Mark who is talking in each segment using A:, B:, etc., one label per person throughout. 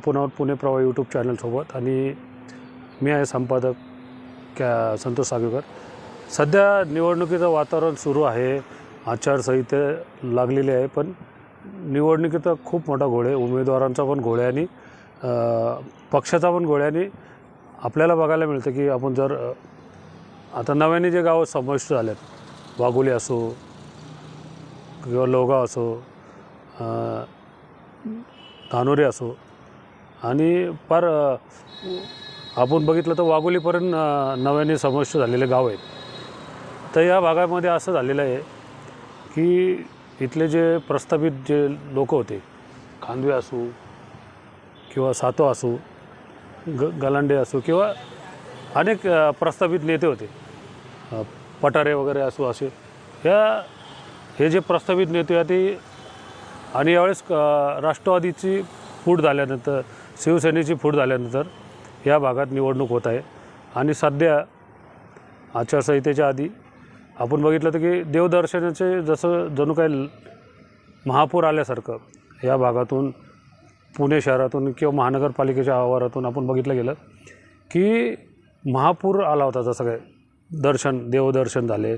A: आपण आहोत पुणे प्रवाह यूट्यूब चॅनलसोबत आणि मी आहे संपादक संतोष सागवेकर। सध्या निवडणुकीचं वातावरण सुरू आहे, आचारसंहिता लागलेली आहे, पण निवडणुकीचा खूप मोठा घोळ आहे, उमेदवारांचा पण घोळ आहे आणि पक्षाचा पण घोळ आहे। आणि आपल्याला बघायला मिळतं की आपण जर आता नव्याने जे गावं समाविष्ट झालेत, वाघोली असो किंवा लोहगाव असो, धानोरी असो आणि पार आपण बघितलं तर वाघोलीपर्यंत नव्याने समाविष्ट झालेले गाव आहेत। तर या भागामध्ये असं झालेलं आहे की इथले जे प्रस्थापित जे लोक होते, खांदवे असो किंवा सातो असो, गलांडे असो किंवा अनेक प्रस्थापित नेते होते, पठारे वगैरे असो, असे हे जे प्रस्थापित नेते आहेत ते आणि यावेळेस राष्ट्रवादीची फूट झाल्यानंतर, शिवसेनेची फूट झाल्यानंतर या भागात निवडणूक होत आहे। आणि सध्या आचारसंहितेच्या आधी आपण बघितलं तर की देवदर्शनाचे जसं जणू काही महापूर आल्यासारखं या भागातून, पुणे शहरातून किंवा महानगरपालिकेच्या आवारातून आपण बघितलं गेलं की महापूर आला होता, जसं काय देवदर्शन झाले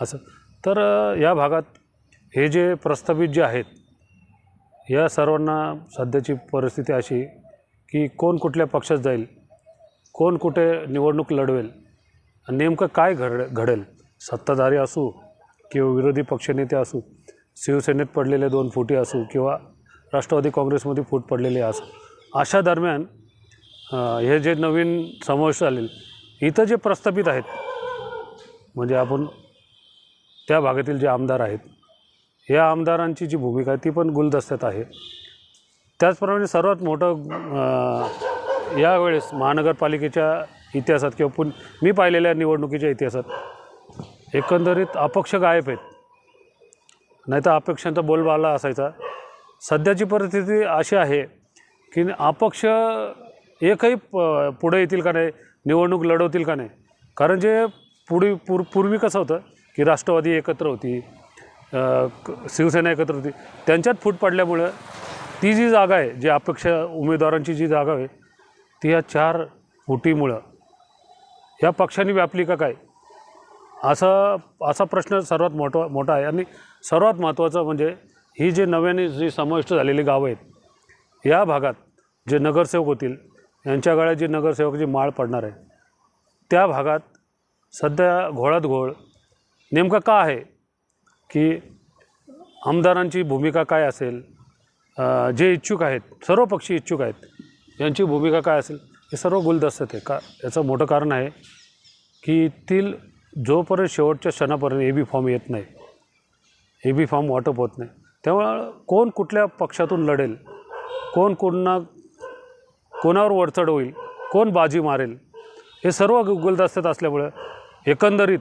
A: असं। तर या भागात हे जे प्रस्थापित जे आहेत, या सर्वांना सध्याची परिस्थिती अशी की कोण कुठल्या पक्षात जाईल, कोण कुठे निवडणूक लढवेल, नेमकं काय घडेल, सत्ताधारी असू किंवा विरोधी पक्षनेते असू, शिवसेनेत पडलेले 2 फुटी असू किंवा राष्ट्रवादी काँग्रेसमध्ये फूट पडलेले असू, अशा दरम्यान हे जे नवीन समावेश झालेले इथं जे प्रस्थापित आहेत, म्हणजे आपण त्या भागातील जे आमदार आहेत, या आमदारांची जी भूमिका आहे ती पण गुलदस्त्यात आहे। त्याचप्रमाणे सर्वात मोठं यावेळेस महानगरपालिकेच्या इतिहासात किंवा मी पाहिलेल्या निवडणुकीच्या इतिहासात एकंदरीत अपक्ष गायब आहेत, नाही तर अपक्षांचा बोलबाला असायचा। सध्याची परिस्थिती अशी आहे की अपक्ष एकही पुढे येतील का नाही, निवडणूक लढवतील का नाही। कारण जे पूर्वी कसं होतं की राष्ट्रवादी एकत्र होती, शिवसेना एकत्र होती, त्यांच्यात फूट पडल्यामुळं ती जी जागा आहे, जी अपक्ष उमेदवारांची जी जागा आहे ती या 4 फुटीमुळं या पक्षांनी व्यापली का काय, असा प्रश्न सर्वात मोठा आहे। आणि सर्वात महत्त्वाचं म्हणजे ही जे नव्याने जी समाविष्ट झालेली गावं आहेत, या भागात जे नगरसेवक होतील, यांच्या गळ्यात जी नगरसेवकाची माळ पडणार आहे, त्या भागात सध्या घोळात घोळ नेमका का आहे की आमदारांची भूमिका काय असेल, जे इच्छुक आहेत, सर्व पक्षी इच्छुक आहेत, यांची भूमिका काय असेल, हे सर्व गुलदस्त्यात आहे का। याचं मोठं कारण आहे की येथील जोपर्यंत शेवटच्या क्षणापर्यंत AB फॉर्म येत नाही, AB फॉर्म वाटप होत नाही, त्यामुळं कोण कुठल्या पक्षातून लढेल, कोण कोणावर वरचढ होईल, कोण बाजी मारेल, हे सर्व गुलदस्त्यात असल्यामुळं एकंदरीत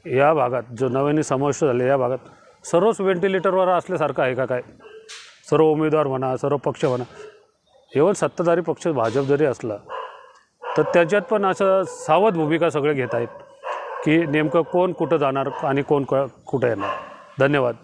A: या भागात जो नव्याने समाविष्ट झाले, या भागात सर्वच व्हेंटिलेटरवर असल्यासारखं आहे का काय, सर्व उमेदवार म्हणा, सर्व पक्ष म्हणा, इव्हन सत्ताधारी पक्ष भाजप जरी असला तर त्याच्यात पण असं सावध भूमिका सगळे घेत आहेत की नेमकं कोण कुठं जाणार आणि कोण कुठं येणार। धन्यवाद।